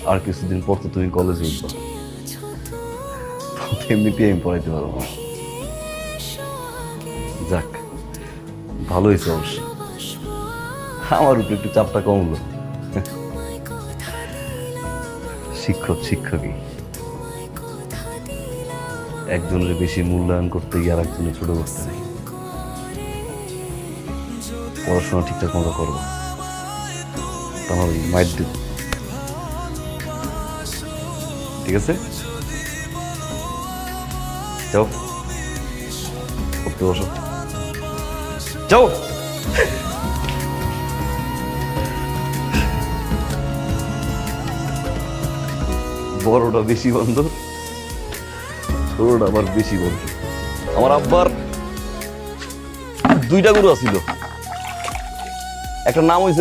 আর কিছুদিন পর তো তুমি কলেজে উঠবা, এমনিতে আমি পড়াইতে পারবো না। যাক, ভালো হয়েছে অবশ্য, আমার উপরে একটু চাপটা কমলো। শিক্ষক শিক্ষকই, একজনের বেশি মূল্যায়ন করতে গিয়ে আর একজনের ছোট করতে নেই। পড়াশোনা ঠিকঠাক মতো করবো, তাহলে মাইট দিব। ঠিক আছে, যাও পড়তে বসো, যাও। বড়টা বেশি বন্ধ, ছোটটা আবার বেশি বন্ধ। আমার আব্বার দুইটা গরু আছিল, একটা নাম হয়েছে